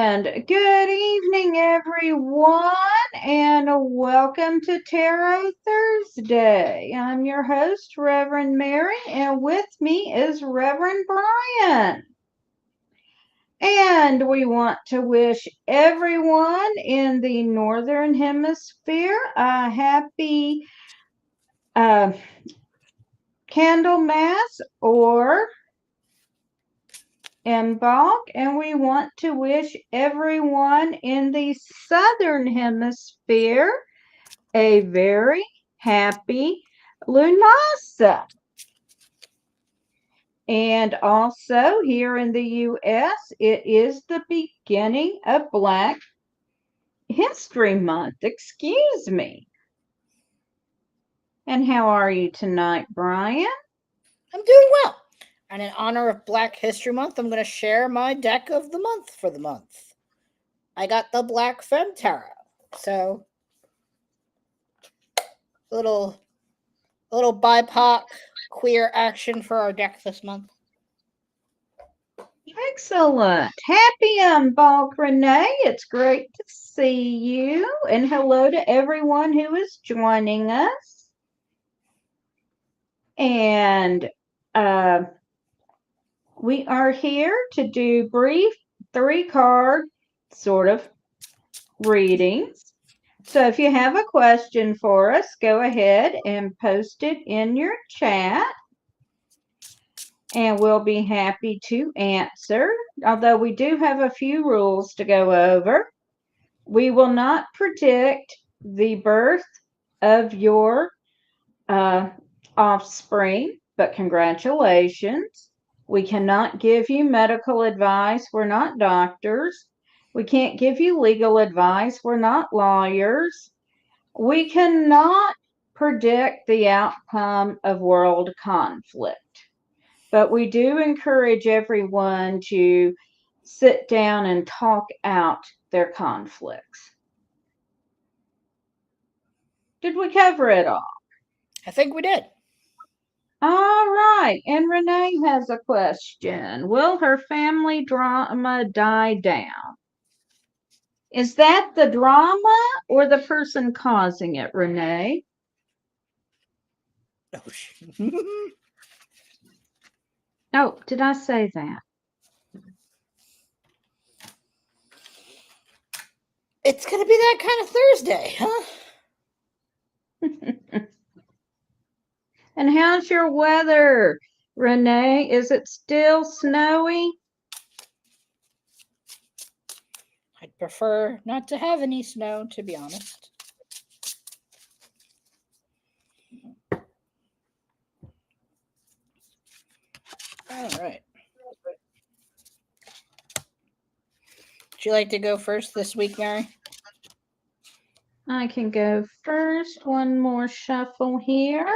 And good evening, everyone, and welcome to Tarot Thursday. I'm your host, Reverend Mary, and with me is Reverend Bryan. And we want to wish everyone in the Northern Hemisphere a happy uh, Candlemas or Embark, and we want to wish everyone in the Southern Hemisphere a very happy Lunasa. And also here in the U.S., it is the beginning of Black History Month. Excuse me. And how are you tonight, Bryan? I'm doing well. And in honor of Black History Month, I'm going to share my deck of the month for the month. I got the Black Femme Tarot. So, little BIPOC queer action for our deck this month. Excellent. Happy Unbalk, Renee. It's great to see you. And hello to everyone who is joining us. And we are here to do brief 3-card sort of readings. So if you have a question for us, go ahead and post it in your chat. And we'll be happy to answer. Although we do have a few rules to go over. We will not predict the birth of your offspring, but congratulations. We cannot give you medical advice. We're not doctors. We can't give you legal advice. We're not lawyers. We cannot predict the outcome of world conflict. But we do encourage everyone to sit down and talk out their conflicts. Did we cover it all? I think we did. All right. And Renee has a question. Will her family drama die down? Is that the drama or the person causing it, Renee? Oh, did I say that? It's going to be that kind of Thursday, huh? And how's your weather, Renee? Is it still snowy? I'd prefer not to have any snow, to be honest. All right. Would you like to go first this week, Mary? I can go first. One more shuffle here.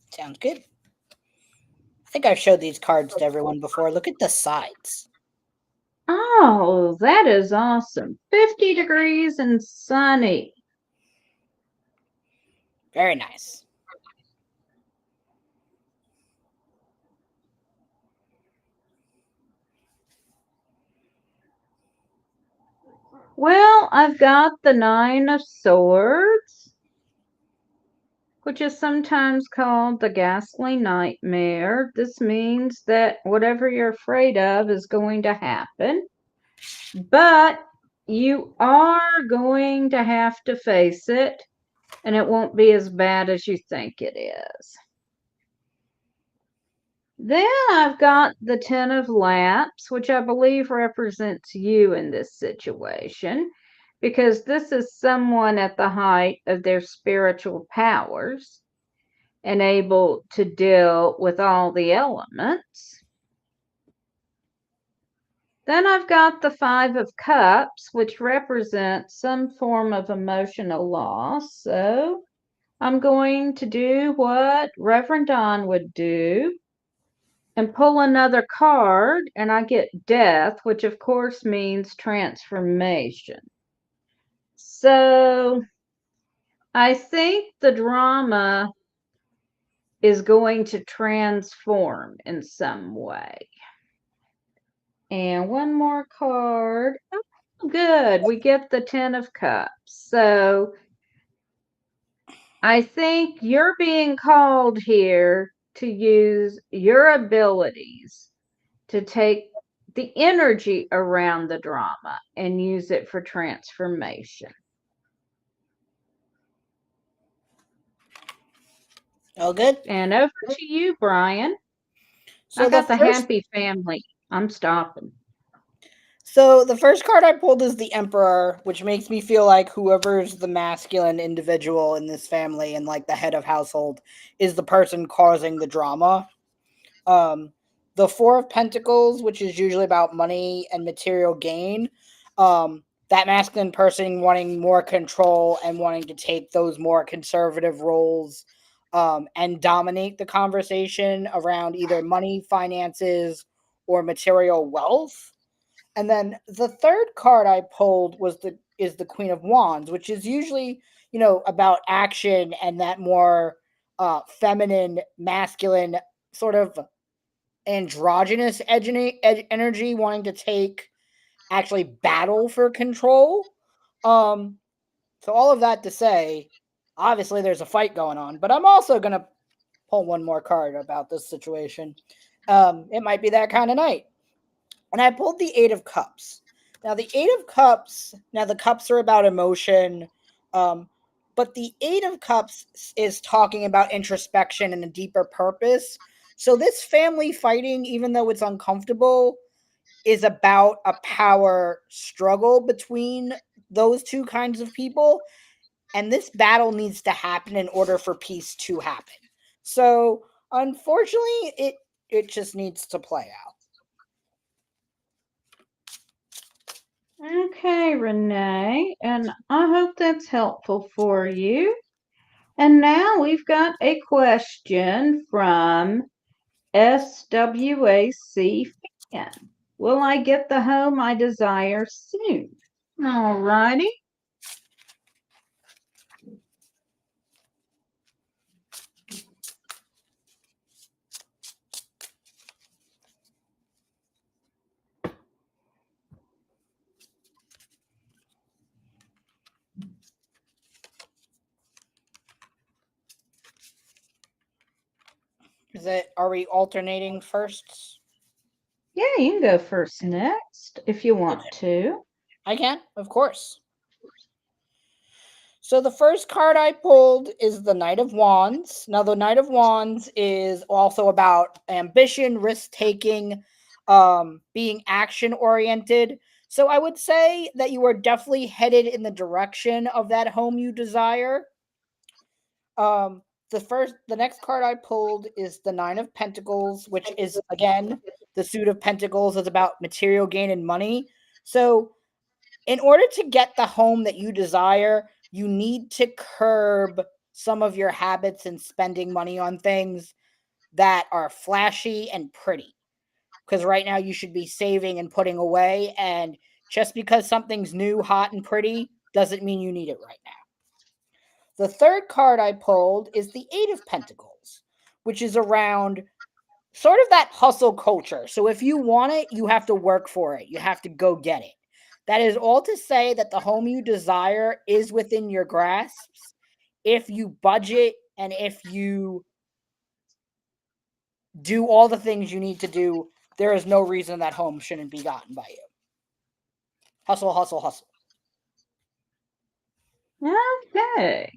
Sounds good. I think I've showed these cards to everyone before. Look at the sides. Oh, that is awesome. 50 degrees and sunny. Very nice. Well, I've got the 9 of Swords, which is sometimes called the ghastly nightmare. This means that whatever you're afraid of is going to happen, but you are going to have to face it, and it won't be as bad as you think it is. Then I've got the 10 of Laps, which I believe represents you in this situation, because this is someone at the height of their spiritual powers and able to deal with all the elements. Then I've got the 5 of Cups, which represents some form of emotional loss. So I'm going to do what Reverend Don would do and pull another card, and I get Death, which of course means transformation. So I think the drama is going to transform in some way. And one more card. Good. We get the Ten of Cups. So I think you're being called here to use your abilities to take the energy around the drama and use it for transformation. Oh, good. And over to you, Bryan. I So the got the first happy family. I'm stopping. So the first card I pulled is the Emperor, which makes me feel like whoever's the masculine individual in this family and like the head of household is the person causing the drama. Um, the Four of Pentacles, which is usually about money and material gain, that masculine person wanting more control and wanting to take those more conservative roles and dominate the conversation around either money, finances, or material wealth. And then the third card I pulled is the Queen of Wands, which is usually, about action and that more feminine, masculine sort of androgynous energy wanting to take actually battle for control. Um so all of that to say, obviously there's a fight going on, but I'm also going to pull one more card about this situation. It might be that kind of night. And I pulled the Eight of Cups. Now, the Eight of Cups, now the cups are about emotion, um, but the Eight of Cups is talking about introspection and a deeper purpose. So, this family fighting, even though it's uncomfortable, is about a power struggle between those two kinds of people. And this battle needs to happen in order for peace to happen. So, unfortunately, it just needs to play out. Okay, Renee, and I hope that's helpful for you. And now we've got a question from SWAC fan. Will I get the home I desire soon? All righty. Are we alternating first? Yeah, you can go first next if you want Okay, to. I can, of course. So the first card I pulled is the Knight of Wands. Now the Knight of Wands is also about ambition, risk taking, being action oriented. So I would say that you are definitely headed in the direction of that home you desire. Um, the next card I pulled is the Nine of Pentacles, which is again the suit of Pentacles is about material gain and money. So in order to get the home that you desire, you need to curb some of your habits and spending money on things that are flashy and pretty. Because right now you should be saving and putting away. And just because something's new, hot, and pretty doesn't mean you need it right now. The third card I pulled is the Eight of Pentacles, which is around sort of that hustle culture. So if you want it, you have to work for it. You have to go get it. That is all to say that the home you desire is within your grasps if you budget and if you do all the things you need to do. There is no reason that home shouldn't be gotten by you. Hustle, hustle, hustle. Okay.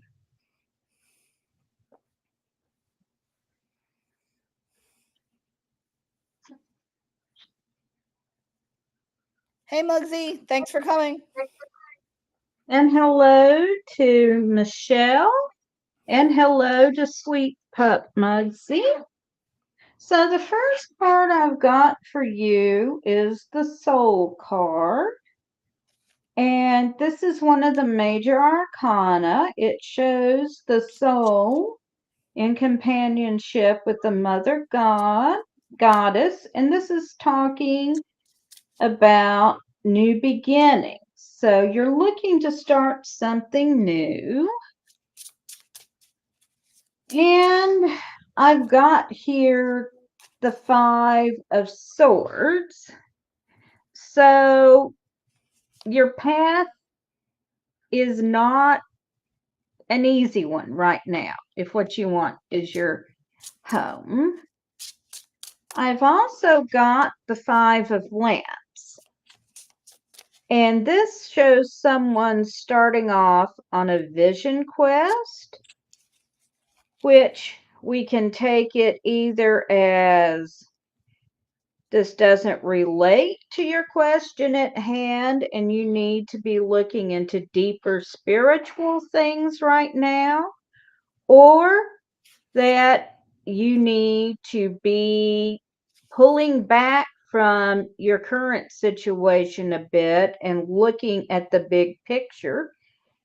Hey, Muggsy, thanks for coming. And hello to Michelle. And hello to Sweet Pup Mugsy. So the first card I've got for you is the Soul card. And this is one of the major arcana. It shows the soul in companionship with the mother goddess. And this is talking about new beginnings. So you're looking to start something new. And I've got here the Five of Swords. So your path is not an easy one right now if what you want is your home. I've also got the Five of Lamps. And this shows someone starting off on a vision quest, which we can take it either as this doesn't relate to your question at hand and you need to be looking into deeper spiritual things right now, or that you need to be pulling back from your current situation a bit and looking at the big picture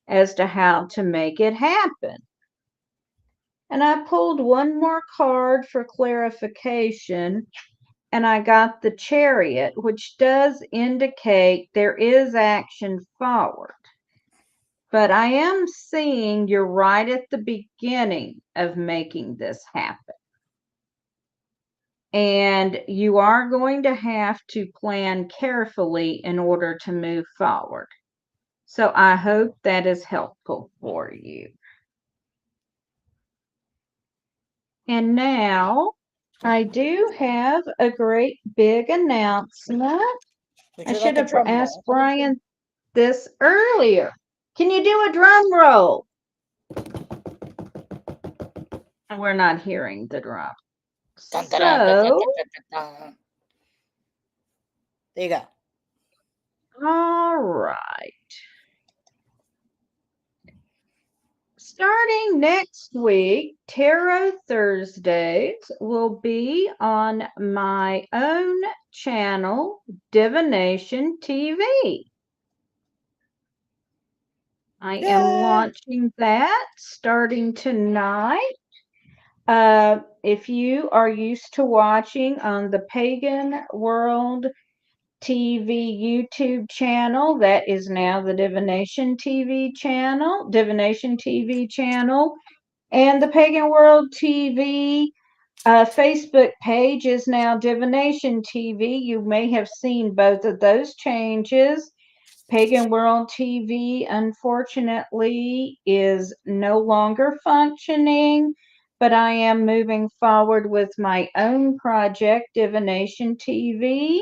as to how to make it happen. And I pulled one more card for clarification, and I got the Chariot, which does indicate there is action forward. But I am seeing you're right at the beginning of making this happen. And you are going to have to plan carefully in order to move forward. So I hope that is helpful for you. And now I do have a great big announcement. Would I you should like a have drum asked roll? Bryan this earlier. Can you do a drum roll? We're not hearing the drum. Dun, dun, dun, dun, dun, So, dun, dun, dun. There you go. all right. Starting next week, Tarot Thursdays will be on my own channel, Divination TV. I am launching that starting tonight. If you are used to watching on the Pagan World TV YouTube channel, that is now the Divination TV channel, and the Pagan World TV Facebook page is now Divination TV. You may have seen both of those changes. Pagan World TV, unfortunately, is no longer functioning, but I am moving forward with my own project, Divination TV.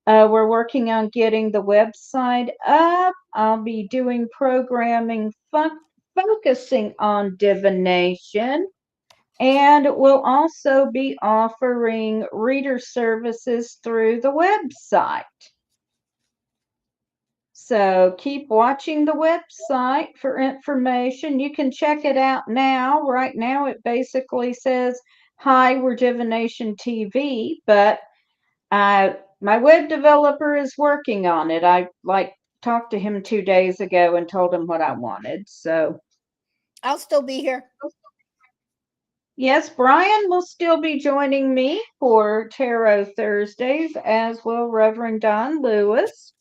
We're working on getting the website up. I'll be doing programming focusing on divination, and we'll also be offering reader services through the website. So keep watching the website for information. You can check it out now. Right now, it basically says, "Hi, we're Divination TV," but my web developer is working on it. I talked to him 2 days ago and told him what I wanted. So I'll still be here. yes, Bryan will still be joining me for Tarot Thursdays, as will Reverend Don Lewis.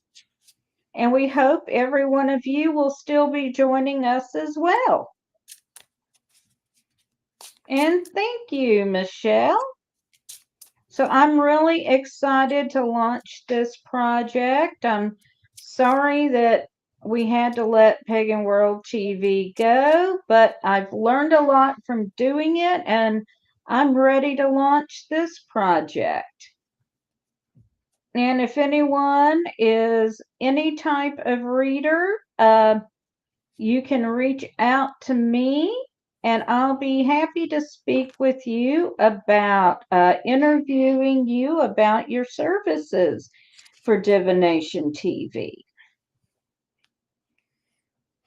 And we hope every one of you will still be joining us as well. And thank you, Michelle. So I'm really excited to launch this project. I'm sorry that we had to let Pagan World TV go, but I've learned a lot from doing it, and I'm ready to launch this project. And if anyone is any type of reader, you can reach out to me and I'll be happy to speak with you about interviewing you about your services for Divination TV.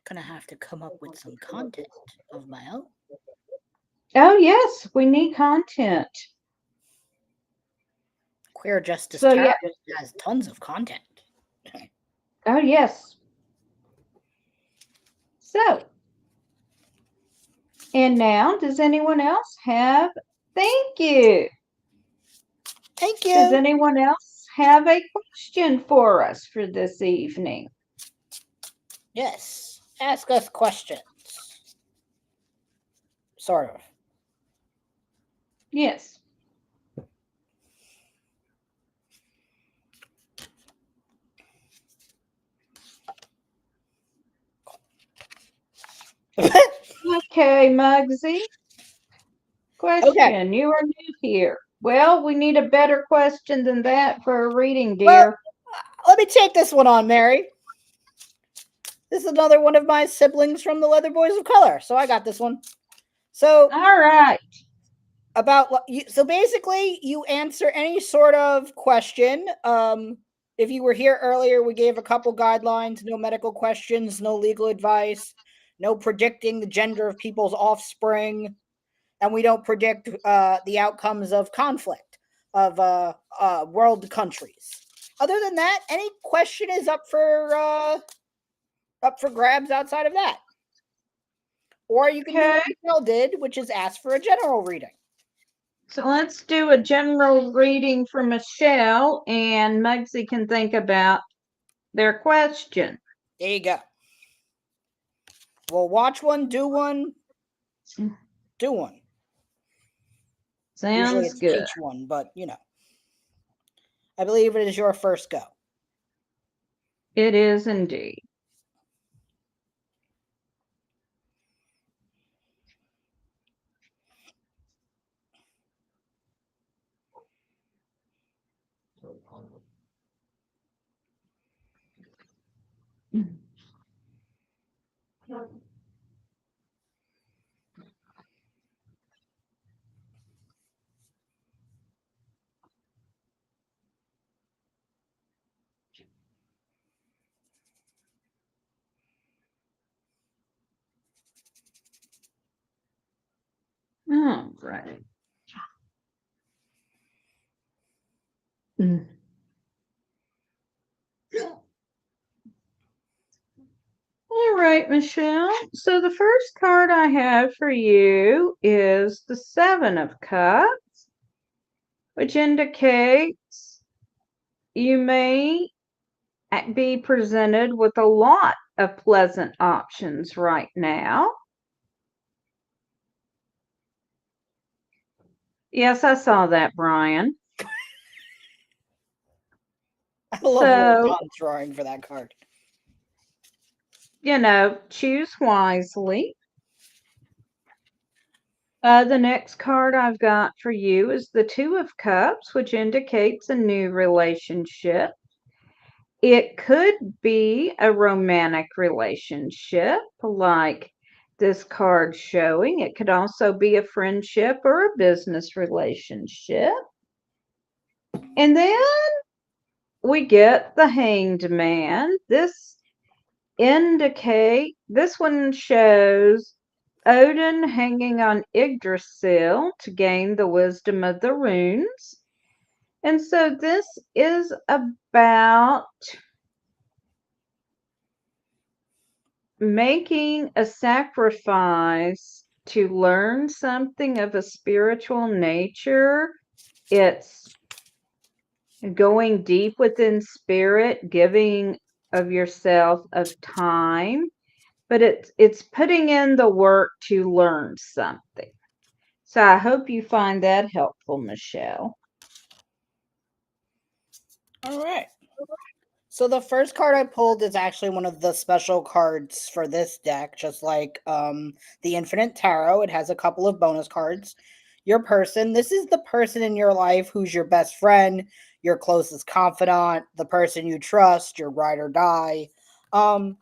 Gonna have to come up with some content of my own. Oh, yes, we need content. Queer Justice So, Tarot yeah. has tons of content. Oh, yes. So, and now, does anyone else have? Thank you. Thank you. Does anyone else have a question for us for this evening? Yes. Ask us questions. Sort of. Yes. Okay, Muggsy. Okay. Question. You are new here. Well, we need a better question than that for a reading, Well, dear. let me take this one on, Mary. This is another one of my siblings from the Leather Boys of Color, so I got this one. So All right. so basically, you answer any sort of question. If you were here earlier, we gave a couple guidelines: no medical questions, no legal advice, no predicting the gender of people's offspring, and we don't predict the outcomes of conflict of world countries. Other than that, any question is up for grabs outside of that. Or you can do Okay. what Michelle did, which is ask for a general reading. So let's do a general reading for Michelle, and Muggsy can think about their question. There you go. We'll watch one, do one, do one. Usually Sounds it's good. teach one, but I believe it is your first go. It is indeed. All right. All right, Michelle. So the first card I have for you is the Seven of Cups, which indicates you may be presented with a lot of pleasant options right now. Yes, I saw that, Bryan. I love little So, Tom's drawing for that card. choose wisely. The next card I've got for you is the Two of Cups, which indicates a new relationship. It could be a romantic relationship, like this card showing. It could also be a friendship or a business relationship. And then we get the Hanged Man. This one shows Odin hanging on Yggdrasil to gain the wisdom of the runes. And so this is about making a sacrifice to learn something of a spiritual nature. It's going deep within spirit, giving of yourself of time, but it's putting in the work to learn something. So I hope you find that helpful, Michelle. All right. So the first card I pulled is actually one of the special cards for this deck, just like the Infinite Tarot. It has a couple of bonus cards. Your person, this is the person in your life who's your best friend, your closest confidant, the person you trust, your ride or die. Um,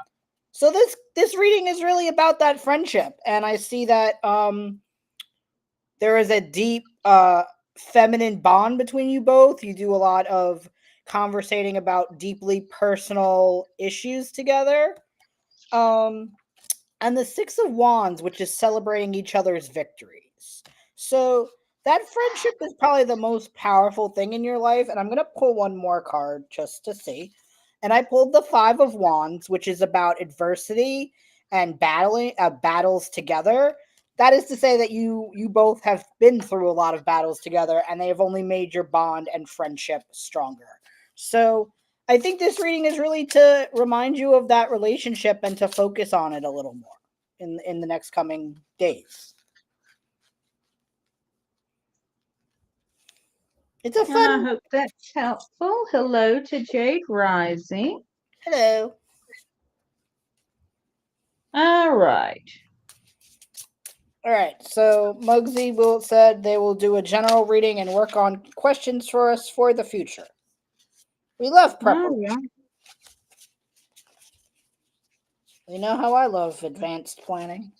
so this reading is really about that friendship, and I see that there is a deep feminine bond between you both. You do a lot of conversating about deeply personal issues together. Um, and the Six of Wands, which is celebrating each other's victories. So that friendship is probably the most powerful thing in your life. And I'm going to pull one more card just to see. And I pulled the Five of Wands, which is about adversity and battles together. That is to say that you both have been through a lot of battles together, and they have only made your bond and friendship stronger. So I think this reading is really to remind you of that relationship and to focus on it a little more in the next coming days. It's a And I fun hope that's helpful. Hello to Jade Rising. hello. All right. All right. So Muggsy will said they will do a general reading and work on questions for us for the future. We love Oh, preparation. yeah. You know how I love advanced planning.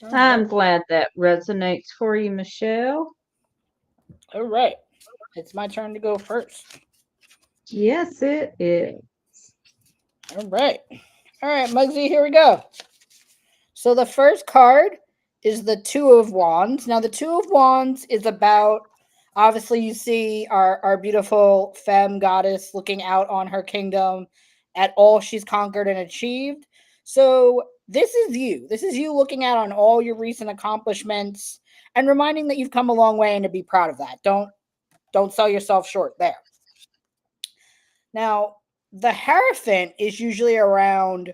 All right. I'm glad that resonates for you, Michelle. All right. It's my turn to go first. Yes, it is. All right. All right, Muggsy, here we go. So the first card is the Two of Wands. Now, the Two of Wands is about, obviously, you see our beautiful femme goddess looking out on her kingdom at all she's conquered and achieved. So this is you. This is you looking out on all your recent accomplishments and reminding that you've come a long way and to be proud of that. Don't sell yourself short there. Now, the Hierophant is usually around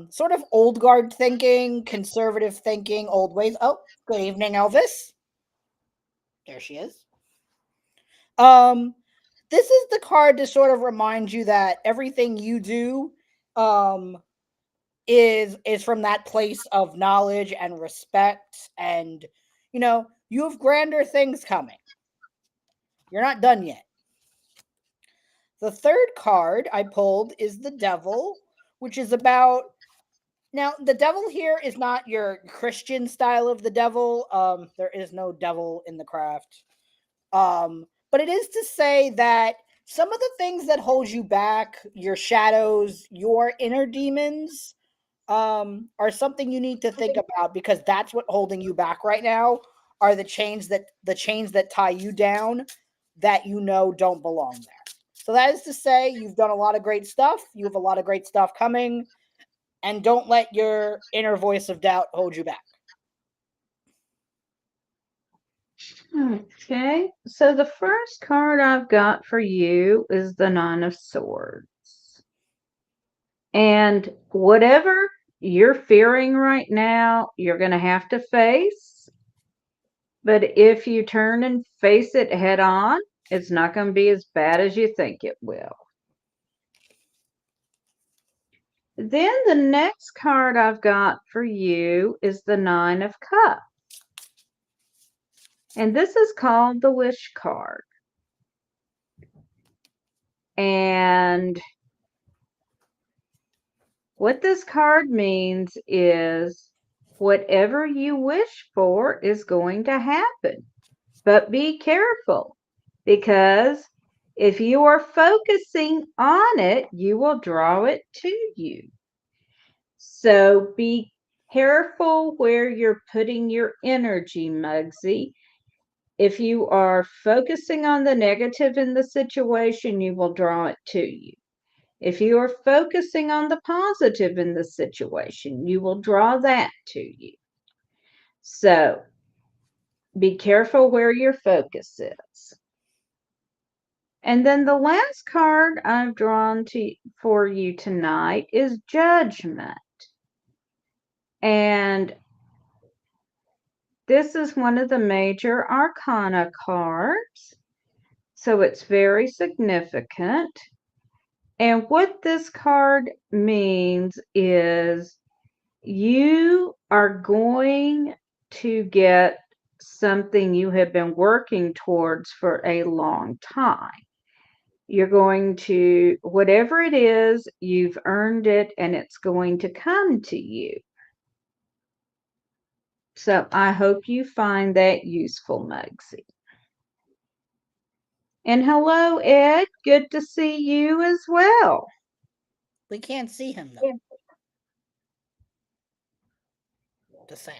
sort of old guard thinking, conservative thinking, old ways. Oh, good evening, Elvis. There she is. Um, this is the card to sort of remind you that everything you do um is from that place of knowledge and respect, and you have grander things coming. You're not done yet. The third card I pulled is the Devil, which is about. Now, the devil here is not your Christian style of the devil. There is no devil in the craft. But it is to say that some of the things that hold you back, your shadows, your inner demons, are something you need to think about, because that's what holding you back right now are the chains that tie you down that don't belong there. So that is to say, you've done a lot of great stuff. You have a lot of great stuff coming, and don't let your inner voice of doubt hold you back. Okay, so the first card I've got for you is the Nine of Swords. And whatever you're fearing right now, you're going to have to face. But if you turn and face it head on, it's not going to be as bad as you think it will. Then the next card I've got for you is the Nine of Cups. And this is called the Wish card. And what this card means is whatever you wish for is going to happen. But be careful, because if you are focusing on it, you will draw it to you. So be careful where you're putting your energy, Muggsy. If you are focusing on the negative in the situation, you will draw it to you. If you are focusing on the positive in the situation, you will draw that to you. So be careful where your focus is. And then the last card I've drawn for you tonight is Judgment. And this is one of the major arcana cards. So it's very significant. And what this card means is you are going to get something you have been working towards for a long time. You're going to, whatever it is, you've earned it and it's going to come to you. So I hope you find that useful, Muggsy. And hello, Ed. Good to see you as well. We can't see him though. The sand.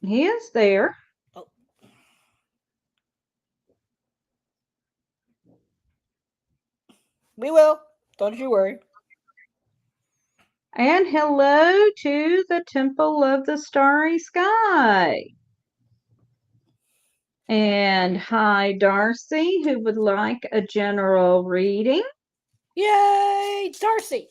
He is there. Oh. We will. Don't you worry. And hello to the Temple of the Starry Sky. And hi, Darcy, who would like a general reading. Yay, Darcy!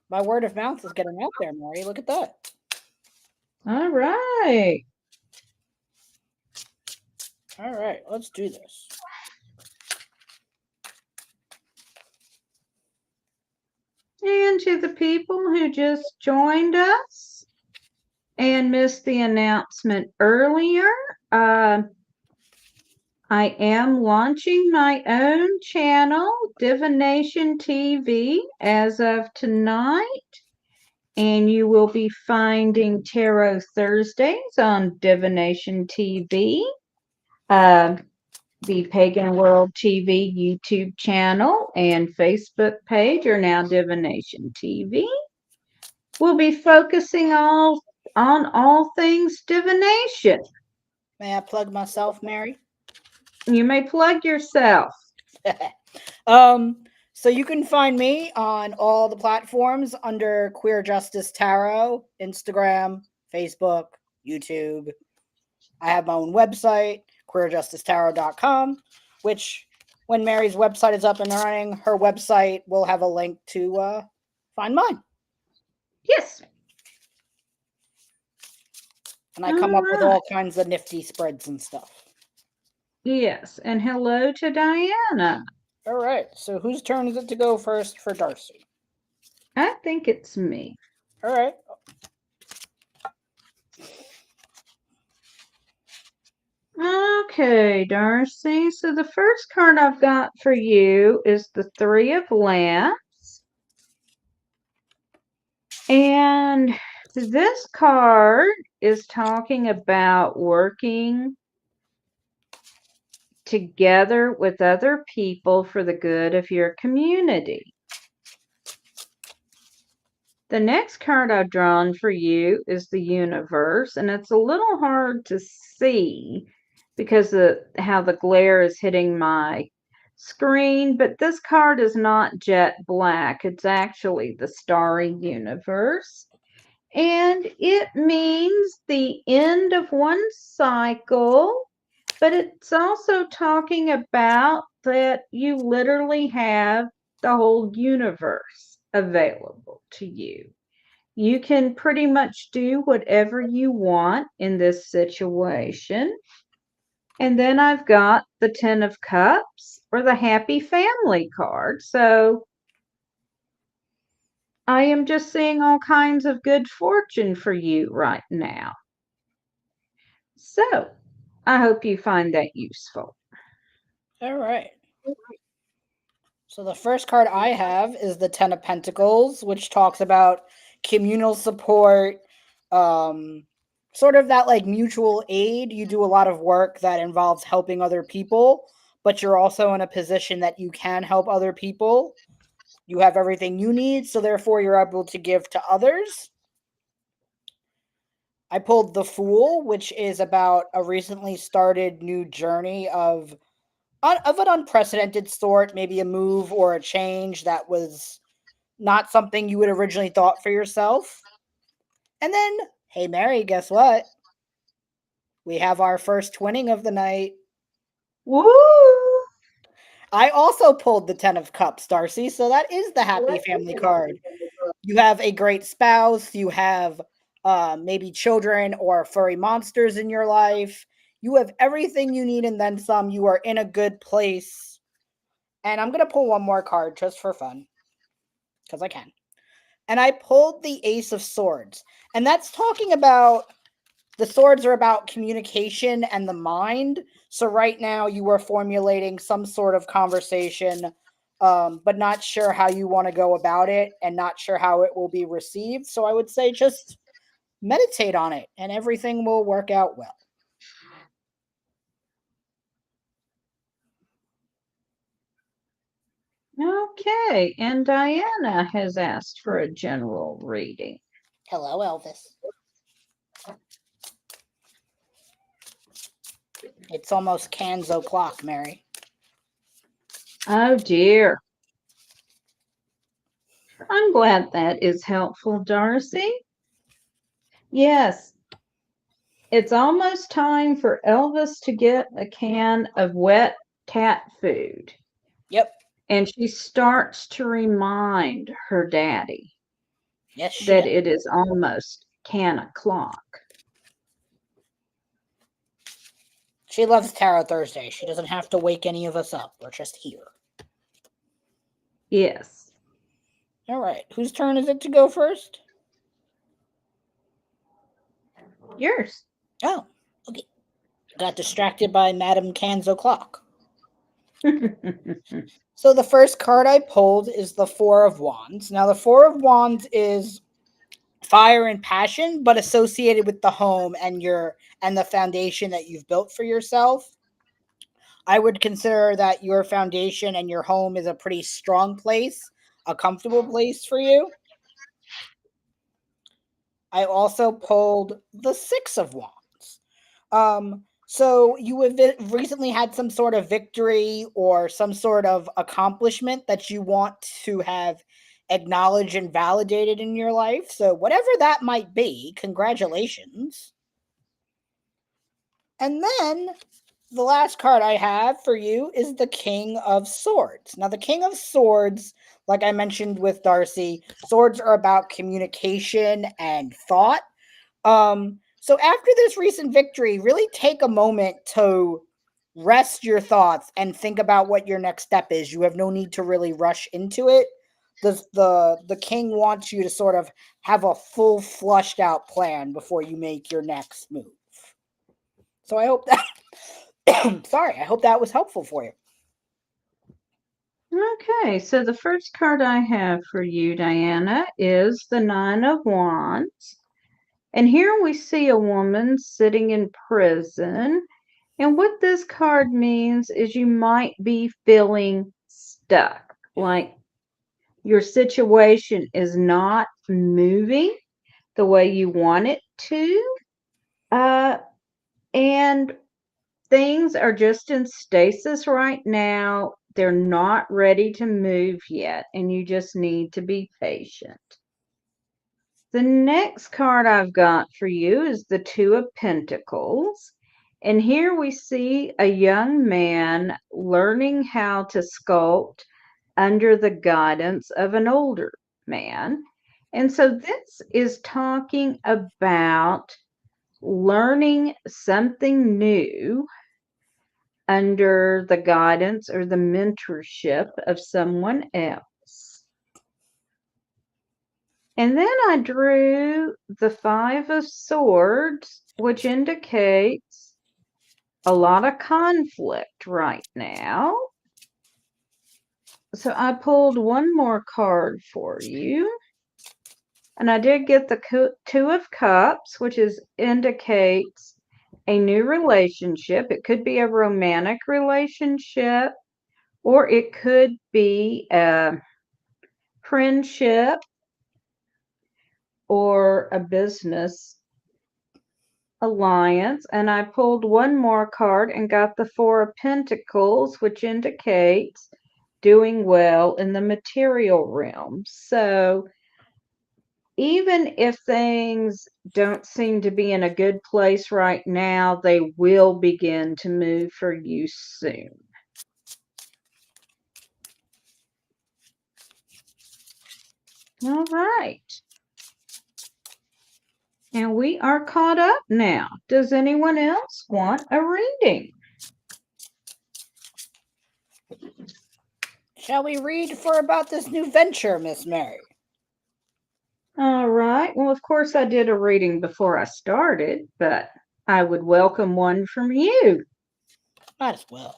My word of mouth is getting out there, Mary. Look at that. All right. All right, let's do this. And to the people who just joined us and missed the announcement earlier, I am launching my own channel, Divination TV, as of tonight. And you will be finding Tarot Thursdays on Divination TV. The Pagan World TV YouTube channel and Facebook page are now Divination TV. We'll be focusing on all things divination. May I plug myself, Mary? You may plug yourself. So you can find me on all the platforms under Queer Justice Tarot, Instagram, Facebook, YouTube. I have my own website, queerjusticetarot.com, which when Mary's website is up and running, her website will have a link to find mine. Yes. And I come up with all kinds of nifty spreads and stuff. Yes. And hello to Diana. All right. So whose turn is it to go first for Darcy? I think it's me. All right. Okay, Darcy. So the first card I've got for you is the Three of Lamps. And this card is talking about working together with other people for the good of your community. The next card I've drawn for you is the Universe, and it's a little hard to see because of how the glare is hitting my screen, but this card is not jet black. It's actually the Starry Universe. And it means the end of one cycle, but it's also talking about that you literally have the whole universe available to you. You can pretty much do whatever you want in this situation. And then I've got the Ten of Cups or the Happy Family card. So I am just seeing all kinds of good fortune for you right now. So I hope you find that useful. All right. So the first card I have is the Ten of Pentacles, which talks about communal support, sort of that like mutual aid. You do a lot of work that involves helping other people, but you're also in a position that you can help other people. You have everything you need, so therefore you're able to give to others. I pulled the Fool, which is about a recently started new journey of an unprecedented sort, maybe a move or a change that was not something you had originally thought for yourself. And then, hey, Mary, guess what? We have our first twinning of the night. Woo! I also pulled the Ten of Cups, Darcy, so that is the happy family card. You have a great spouse, you have maybe children or furry monsters in your life. You have everything you need and then some. You are in a good place. And I'm going to pull one more card just for fun, because I can. And I pulled the Ace of Swords. And that's talking about, the swords are about communication and the mind. So right now you are formulating some sort of conversation, but not sure how you want to go about it and not sure how it will be received. So I would say just meditate on it and everything will work out well. Okay, and Diana has asked for a general reading. Hello, Elvis. It's almost cans o'clock, Mary. Oh dear. I'm glad that is helpful, Darcy. Yes, it's almost time for Elvis to get a can of wet cat food. Yep. And she starts to remind her daddy that it is almost can o'clock. She loves Tarot Thursday. She doesn't have to wake any of us up. We're just here. Yes. All right. Whose turn is it to go first? Yours. Oh, okay. Got distracted by Madame Can's o'clock. So the first card I pulled is the Four of Wands. Now, the Four of Wands is fire and passion, but associated with the home and the foundation that you've built for yourself. I would consider that your foundation and your home is a pretty strong place, a comfortable place for you. I also pulled the Six of Wands. So you have recently had some sort of victory or some sort of accomplishment that you want to have acknowledged and validated in your life. So whatever that might be, congratulations. And then the last card I have for you is the King of Swords. Now, the King of Swords, like I mentioned with Darcy, swords are about communication and thought. So after this recent victory, really take a moment to rest your thoughts and think about what your next step is. You have no need to really rush into it. The king wants you to sort of have a full flushed out plan before you make your next move. So I hope that I hope that was helpful for you. Okay, so the first card I have for you, Diana, is the Nine of Wands. And here we see a woman sitting in prison. And what this card means is you might be feeling stuck, like your situation is not moving the way you want it to. And things are just in stasis right now. They're not ready to move yet, and you just need to be patient. The next card I've got for you is the Two of Pentacles. And here we see a young man learning how to sculpt under the guidance of an older man. And so this is talking about learning something new under the guidance or the mentorship of someone else. And then I drew the Five of Swords, which indicates a lot of conflict right now. So I pulled one more card for you. And I did get the Two of Cups, which indicates a new relationship. It could be a romantic relationship, or it could be a friendship or a business alliance. And I pulled one more card and got the Four of Pentacles, which indicates doing well in the material realm. So even if things don't seem to be in a good place right now, they will begin to move for you soon. All right. And we are caught up now. Does anyone else want a reading? Shall we read for about this new venture, Miss Mary? All right. Well, of course, I did a reading before I started, but I would welcome one from you. Might as well.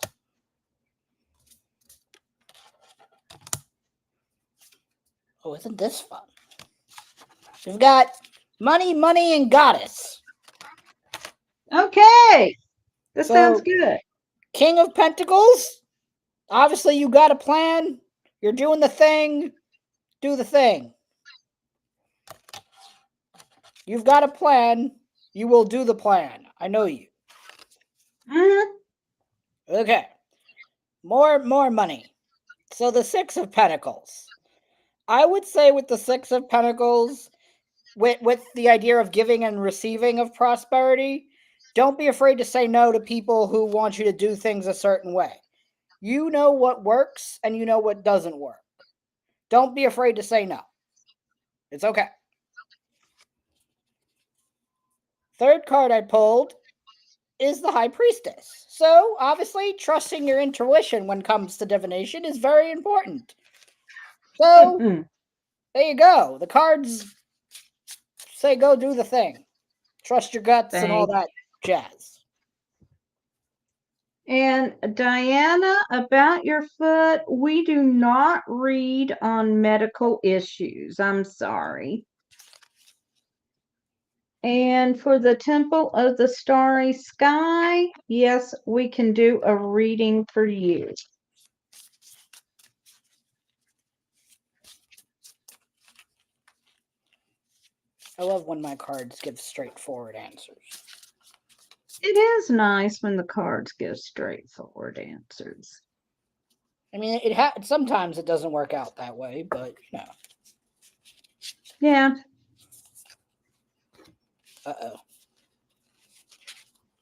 Oh, isn't this fun? We've got money, money, and goddess. Okay. This sounds good. King of Pentacles. Obviously, you got a plan. You're doing the thing. Do the thing. You've got a plan. You will do the plan. I know you. Mm-hmm. Okay. More money. So the Six of Pentacles. I would say with the Six of Pentacles, with the idea of giving and receiving of prosperity, don't be afraid to say no to people who want you to do things a certain way. You know what works and you know what doesn't work. Don't be afraid to say no. It's okay. Third card I pulled is the High Priestess. So, obviously, trusting your intuition when it comes to divination is very important. So, there you go. The cards say go do the thing. Trust your guts and all Thank. that jazz. And Diana, about your foot, we do not read on medical issues. I'm sorry. And for the Temple of the Starry Sky, yes, we can do a reading for you. I love when my cards give straightforward answers. It is nice when the cards give straightforward answers. I mean, sometimes it doesn't work out that way, but you know. Yeah. Uh-oh.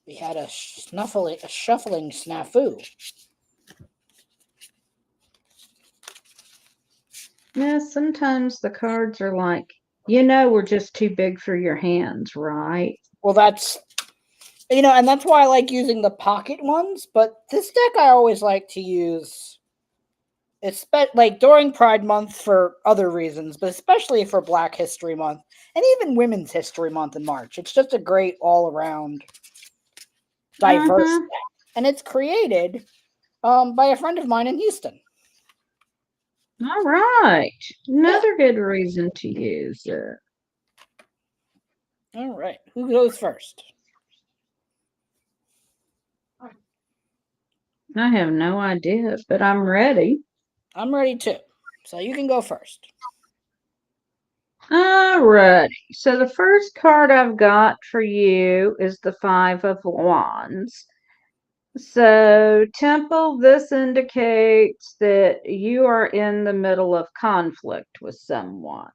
We had a shuffling snafu. Yeah, sometimes the cards are like, we're just too big for your hands, right? Well, and that's why I like using the pocket ones, but this deck I always like to use, like during Pride Month for other reasons, but especially for Black History Month and even Women's History Month in March. It's just a great all-around diverse deck. And it's created by a friend of mine in Houston. All right. Another good reason to use it. All right. Who goes first? I have no idea, but I'm ready. I'm ready too. So you can go first. Alrighty. So the first card I've got for you is the Five of Wands. So, Temple, this indicates that you are in the middle of conflict with someone.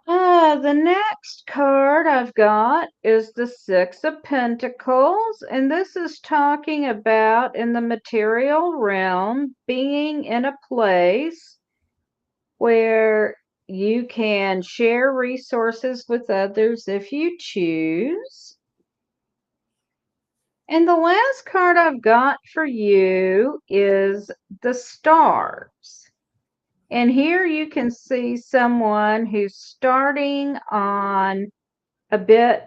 The next card I've got is the Six of Pentacles, and this is talking about in the material realm being in a place where you can share resources with others if you choose. And the last card I've got for you is the Stars. And here you can see someone who's starting on a bit,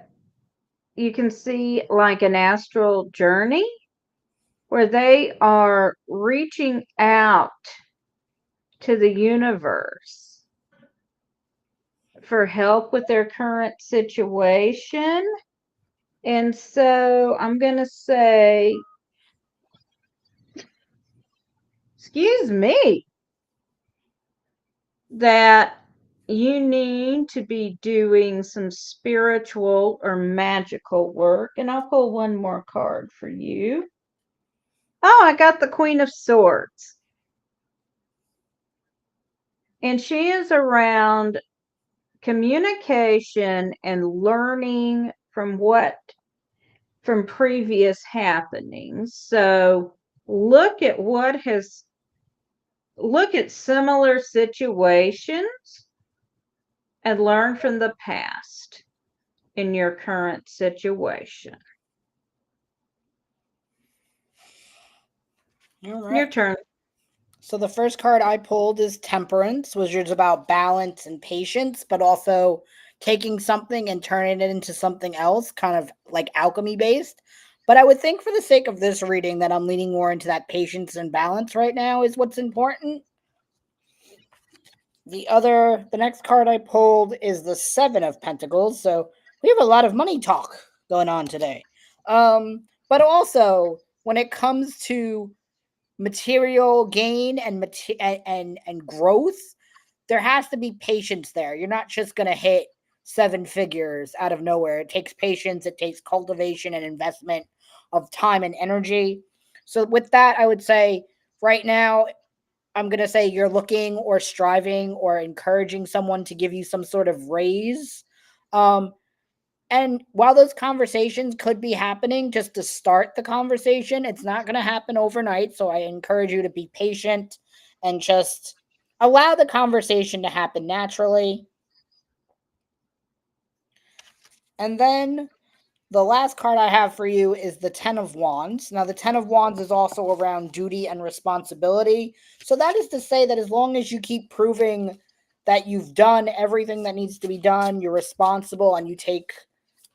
you can see like an astral journey where they are reaching out to the universe for help with their current situation. And so I'm going to say, excuse me, that you need to be doing some spiritual or magical work. And I'll pull one more card for you. Oh, I got the Queen of Swords. And she is around communication and learning from previous happenings. So look at similar situations and learn from the past in your current situation. All right. Your turn. So the first card I pulled is Temperance, which is about balance and patience, but also taking something and turning it into something else, kind of like alchemy based. But I would think for the sake of this reading that I'm leaning more into that patience and balance right now is what's important. The next card I pulled is the Seven of Pentacles. So we have a lot of money talk going on today. But also when it comes to material gain and growth, there has to be patience there. You're not just going to hit seven figures out of nowhere. It takes patience, it takes cultivation and investment of time and energy. So with that, I would say right now I'm going to say you're looking or striving or encouraging someone to give you some sort of raise. And while those conversations could be happening, just to start the conversation, it's not going to happen overnight. So I encourage you to be patient and just allow the conversation to happen naturally. And then the last card I have for you is the Ten of Wands. Now, the Ten of Wands is also around duty and responsibility. So that is to say that as long as you keep proving that you've done everything that needs to be done, you're responsible, and you take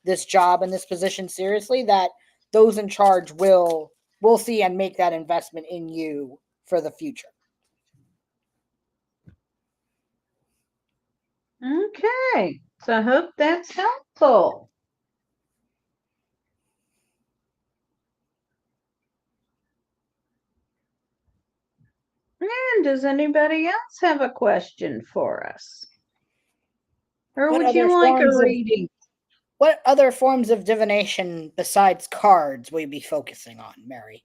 this job and this position seriously, that those in charge will see and make that investment in you for the future. Okay. So I hope that's helpful. And does anybody else have a question for us? Or What would other you like a forms of reading? what other forms of divination besides cards will you be focusing on, Mary?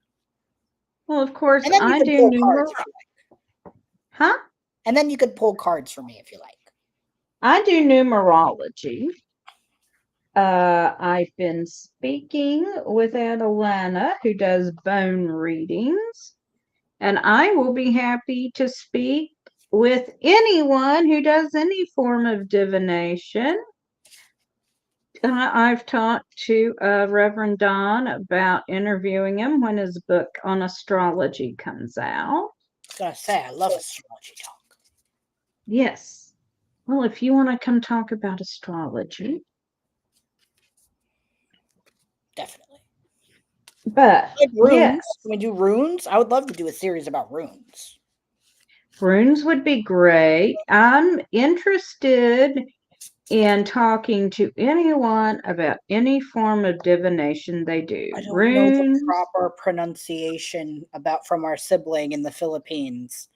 Well, of course, And then you I could do pull cards if numerology. you like. Huh? And then you could pull cards for me if you like. I do numerology. I've been speaking with Adelana, who does bone readings, and I will be happy to speak with anyone who does any form of divination. I've talked to Reverend Don about interviewing him when his book on astrology comes out. I was gonna say I love astrology talk. Yes. Well, if you want to come talk about astrology, Definitely. but Like yes, runes. Can we do runes? I would love to do a series about runes. runes would be great. I'm interested in talking to anyone about any form of divination they do. I don't know the Runes, proper pronunciation about from our sibling in the Philippines,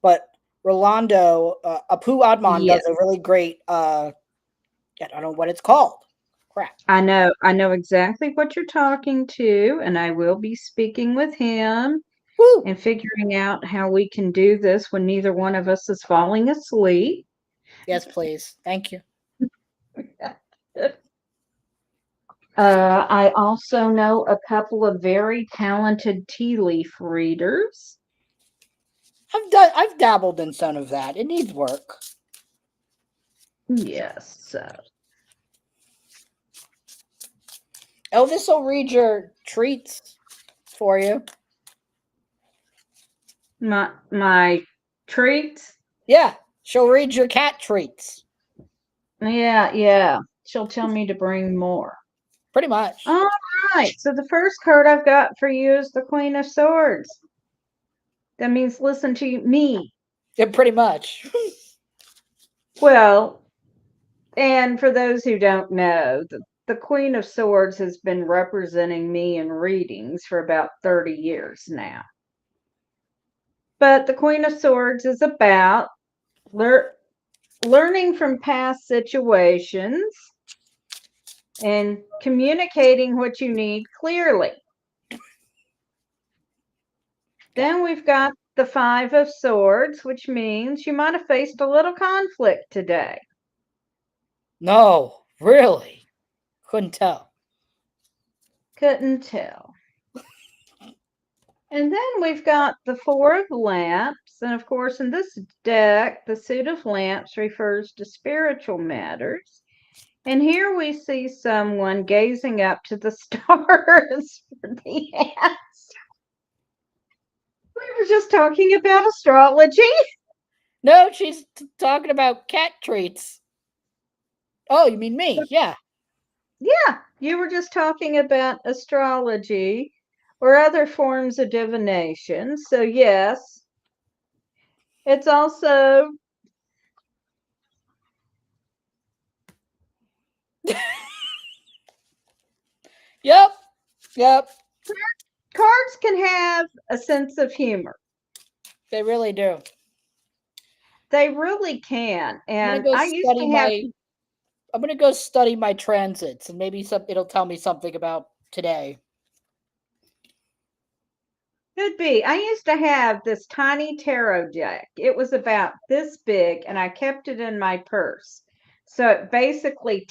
but Rolando Apu Adman yes. does a really great. I don't know what it's called. Crap. I know exactly what you're talking to, and I will be speaking with him Woo! and figuring out how we can do this when neither one of us is falling asleep. Yes, please. Thank you. I also know a couple of very talented tea leaf readers. I've dabbled in some of that. It needs work. Yes. Elvis will read your treats for you. My treats. Yeah, she'll read your cat treats. Yeah. She'll tell me to bring more. Pretty much. All right. So the first card I've got for you is the Queen of Swords. That means listen to me. Yeah, pretty much. Well, and for those who don't know, the Queen of Swords has been representing me in readings for about 30 years now. But the Queen of Swords is about learning from past situations and communicating what you need clearly. Then we've got the Five of Swords, which means you might have faced a little conflict today. No, really. Couldn't tell. Couldn't tell. And then we've got the Four of Lamps. And of course, in this deck, the Suit of Lamps refers to spiritual matters. And here we see someone gazing up to the stars for the answer. We were just talking about astrology. No, she's talking about cat treats. Oh, you mean me? Yeah. Yeah, you were just talking about astrology or other forms of divination. So, yes, it's also Yep. Yep. cards can have a sense of humor. They really do. They really can. I'm gonna And go I used study to have, my. I'm gonna go study my transits, and maybe it'll tell me something about today. could be, I used to have this tiny tarot deck. It was about this big, and I kept it in my purse. So it basically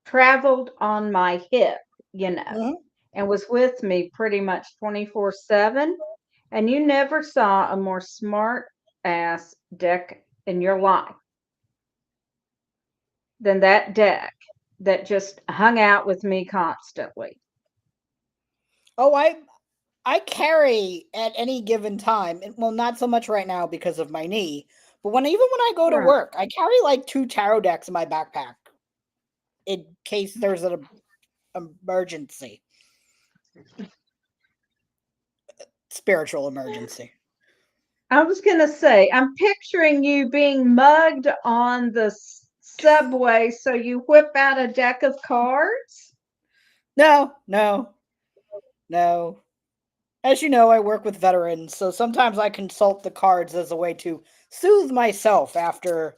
traveled on my hip, you know, Mm-hmm. and was with me pretty much 24/7. And you never saw a more smart ass deck in your life than that deck. that just hung out with me constantly. Oh, I carry at any given time. Well, not so much right now because of my knee, but even when I go to Right. work, I carry like 2 tarot decks in my backpack in case there's an emergency, spiritual emergency. I was going to say, I'm picturing you being mugged on the subway, so you whip out a deck of cards. No, no, no. As you know, I work with veterans, so sometimes I consult the cards as a way to soothe myself after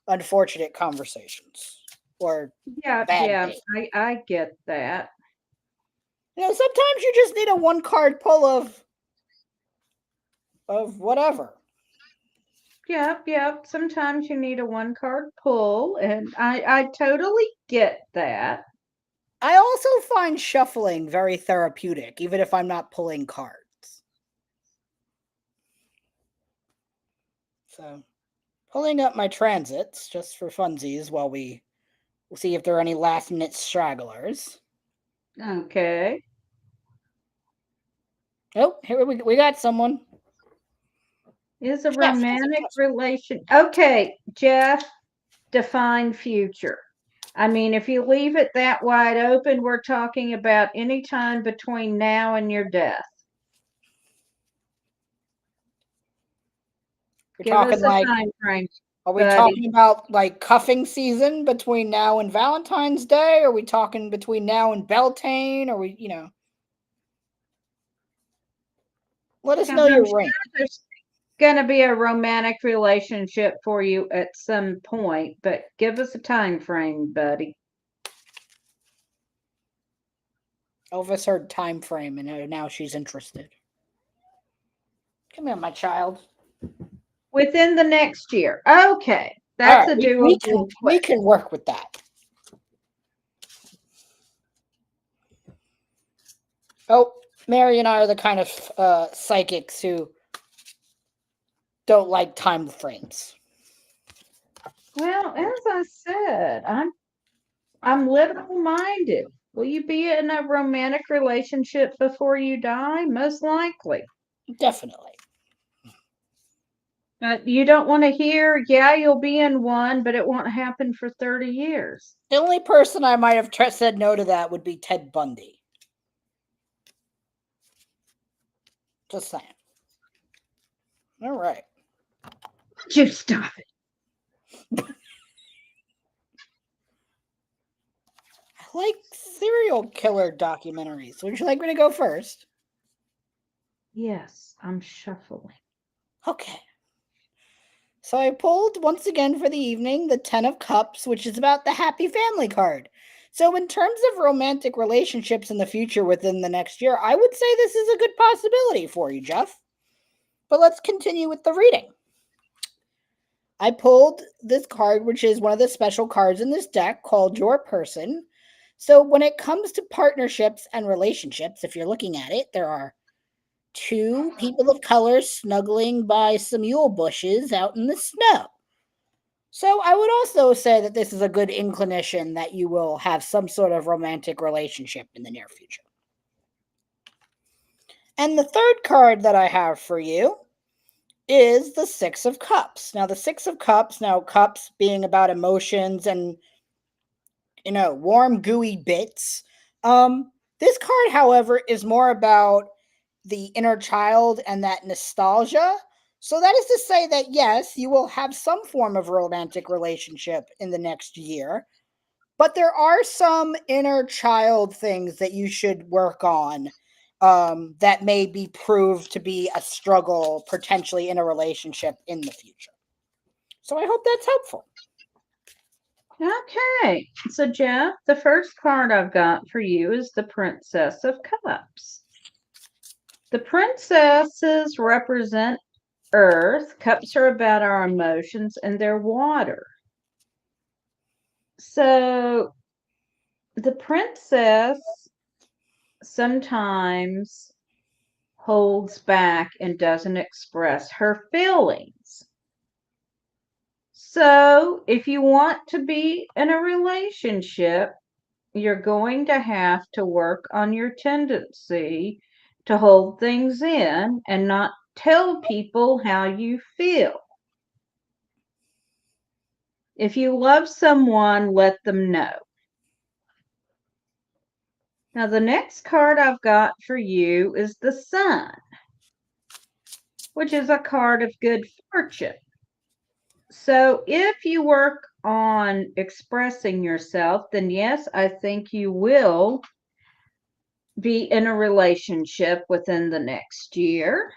unfortunate conversations or Yeah, bad yeah, days. I get that. Sometimes you just need a one card pull of whatever. Yep, yep. Sometimes you need a one card pull, and I totally get that. I also find shuffling very therapeutic, even if I'm not pulling cards. So, pulling up my transits just for funsies while we'll see if there are any last minute stragglers. Okay. Oh, here we got someone. Is a Jeff, is it romantic Jeff? relation. Okay, Jeff, define future. I mean, if you leave it that wide open, we're talking about any time between now and your death. We're Give talking us a like, time frame, are we buddy. talking about like cuffing season between now and Valentine's Day? Are we talking between now and Beltane? Are we? Let us Because know I'm your range. sure there's going to be a romantic relationship for you at some point, but give us a time frame, buddy. Elvis heard time frame, and now she's interested. Come here, my child. Within the next year. Okay, All that's right, a we doable can we can work with that. Oh, Mary and I are the kind of psychics who don't like time frames. Well, as I said, I'm literal minded. Will you be in a romantic relationship before you die? Most likely. Definitely. But you don't want to hear, yeah, you'll be in one, but it won't happen for 30 years. The only person I might have said no to that would be Ted Bundy. Just saying. All right. Would you stop it? I like serial killer documentaries. Would you like me to go first? Yes, I'm shuffling. Okay. So I pulled once again for the evening the Ten of Cups, which is about the happy family card. So, in terms of romantic relationships in the future within the next year, I would say this is a good possibility for you, Jeff. But let's continue with the reading. I pulled this card, which is one of the special cards in this deck called Your Person. So, when it comes to partnerships and relationships, if you're looking at it, there are two people of color snuggling by some mule bushes out in the snow. So I would also say that this is a good inclination that you will have some sort of romantic relationship in the near future. And the third card that I have for you is the Six of Cups. Now, the Six of Cups, now cups being about emotions and, warm, gooey bits. This card, however, is more about the inner child and that nostalgia. So that is to say that yes, you will have some form of romantic relationship in the next year, but there are some inner child things that you should work on that may be proved to be a struggle potentially in a relationship in the future. So I hope that's helpful. Okay, so Jeff, the first card I've got for you is the Princess of Cups. The princesses represent earth, cups are about our emotions, and they're water. So the princess sometimes holds back and doesn't express her feelings. So, if you want to be in a relationship, you're going to have to work on your tendency to hold things in and not tell people how you feel. If you love someone, let them know. Now, the next card I've got for you is the Sun, which is a card of good fortune. So, if you work on expressing yourself, then yes, I think you will be in a relationship within the next year.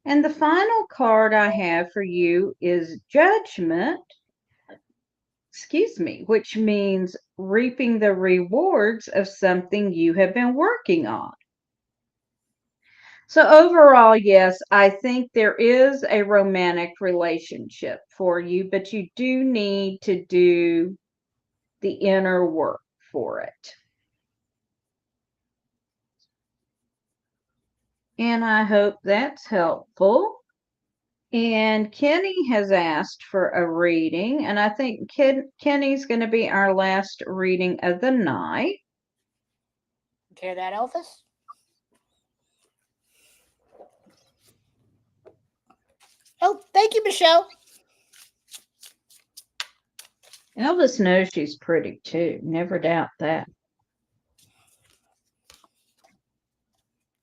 And the final card I have for you is Judgment, which means reaping the rewards of something you have been working on. So overall, yes, I think there is a romantic relationship for you, but you do need to do the inner work for it. And I hope that's helpful. And Kenny has asked for a reading, and I think Kenny's going to be our last reading of the night. Hear that, Elvis? Oh, thank you, Michelle. Elvis knows she's pretty too. Never doubt that.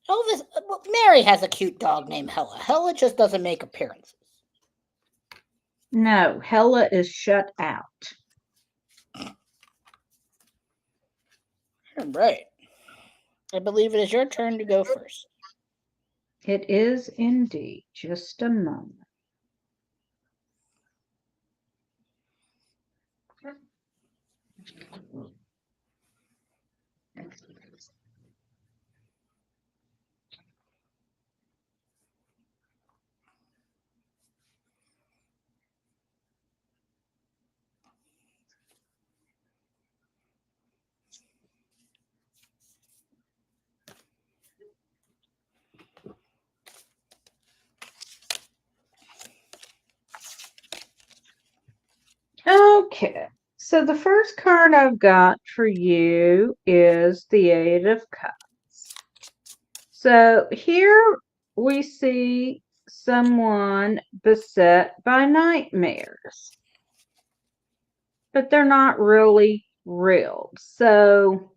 Elvis, well, Mary has a cute dog named Hella. Hella just doesn't make appearances. No, Hella is shut out. All right. I believe it is your turn to go first. It is indeed. Just a moment. Okay, so the first card I've got for you is the Eight of Cups. So here we see someone beset by nightmares, but they're not really real. So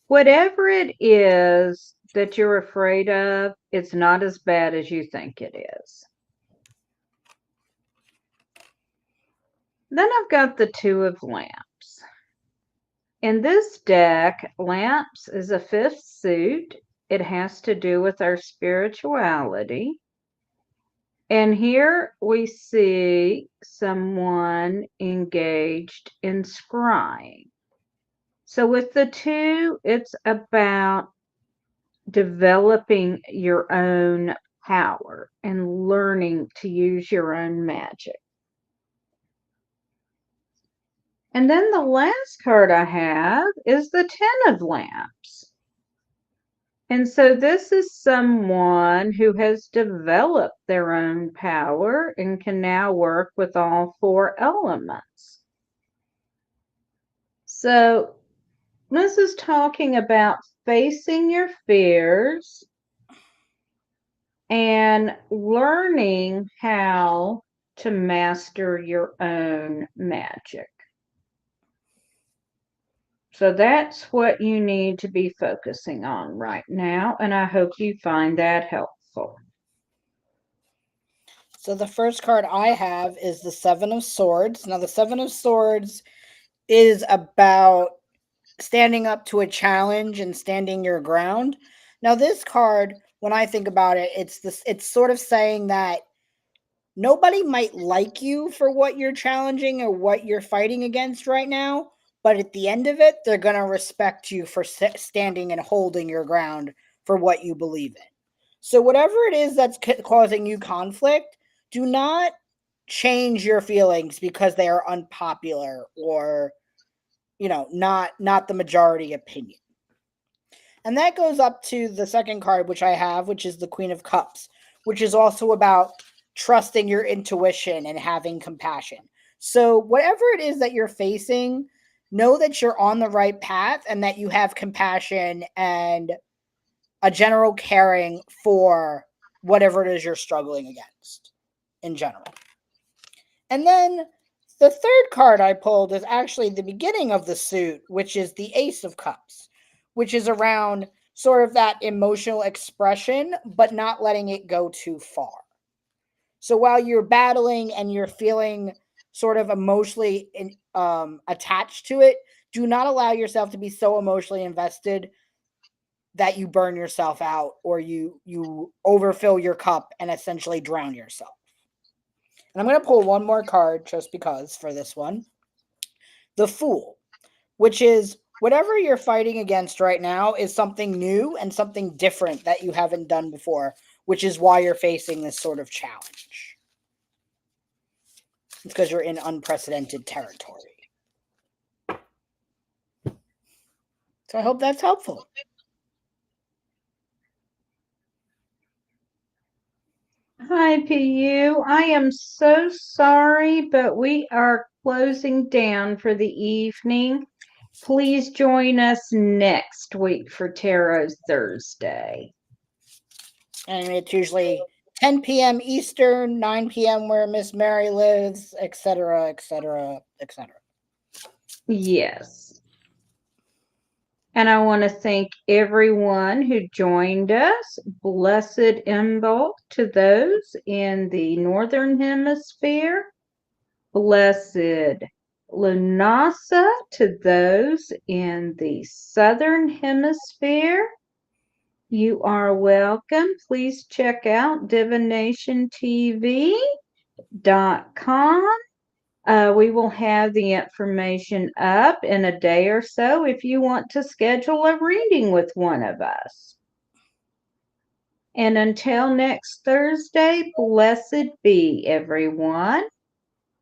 whatever it is that you're afraid of, it's not as bad as you think it is. Then I've got the Two of Lamps. In this deck, Lamps is a fifth suit. It has to do with our spirituality. And here we see someone engaged in scrying. So with the two, it's about developing your own power and learning to use your own magic. And then the last card I have is the Ten of Lamps. And so this is someone who has developed their own power and can now work with all four elements. So this is talking about facing your fears and learning how to master your own magic. So that's what you need to be focusing on right now, and I hope you find that helpful. So the first card I have is the Seven of Swords. Now the Seven of Swords is about standing up to a challenge and standing your ground. Now this card, when I think about it, it's sort of saying that nobody might like you for what you're challenging or what you're fighting against right now, but at the end of it, they're going to respect you for standing and holding your ground for what you believe in. So whatever it is that's causing you conflict, do not change your feelings because they are unpopular or not the majority opinion. And that goes up to the second card which I have, which is the Queen of Cups, which is also about trusting your intuition and having compassion. So, whatever it is that you're facing, know that you're on the right path and that you have compassion and a general caring for whatever it is you're struggling against in general. And then the third card I pulled is actually the beginning of the suit, which is the Ace of Cups, which is around sort of that emotional expression, but not letting it go too far. So while you're battling and you're feeling sort of emotionally attached to it, do not allow yourself to be so emotionally invested that you burn yourself out or you overfill your cup and essentially drown yourself. And I'm going to pull one more card just because for this one. The Fool, which is whatever you're fighting against right now is something new and something different that you haven't done before, which is why you're facing this sort of challenge. It's because you're in unprecedented territory. So I hope that's helpful. Hi, PU. I am so sorry, but we are closing down for the evening. Please join us next week for Tarot Thursday. And it's usually 10 p.m. Eastern, 9 p.m. where Miss Mary lives, etc., etc., etc. Yes. And I want to thank everyone who joined us. Blessed Imbolc to those in the Northern Hemisphere. Blessed Lunasa to those in the Southern Hemisphere. You are welcome. Please check out divinationtv.com. We will have the information up in a day or so if you want to schedule a reading with one of us. And until next Thursday, blessed be everyone.